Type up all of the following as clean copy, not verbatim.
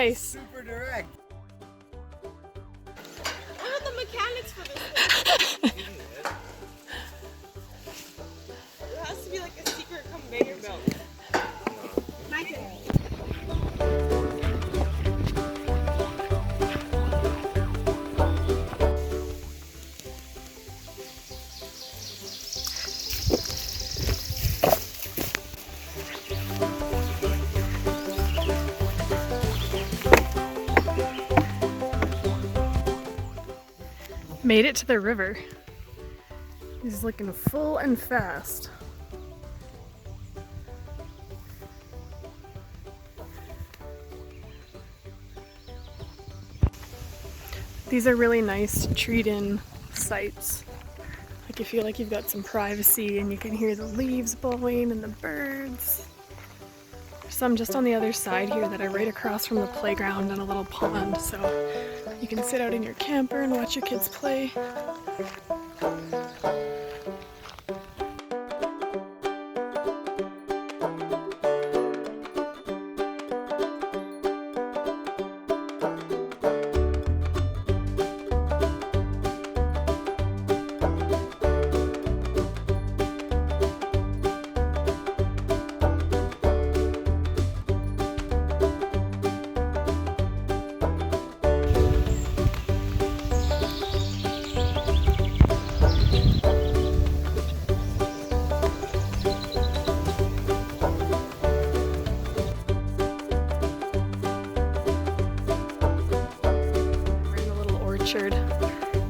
nice. Super direct. What are the mechanics for this thing? There has to be like a secret conveyor belt. Made it to the river. He's looking full and fast. These are really nice to treat in sites. Like you feel like you've got some privacy and you can hear the leaves blowing and the birds. There's some just on the other side here that are right across from the playground and a little pond, so you can sit out in your camper and watch your kids play.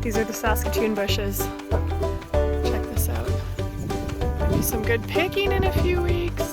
These are the Saskatoon bushes. Check this out. Maybe some good picking in a few weeks.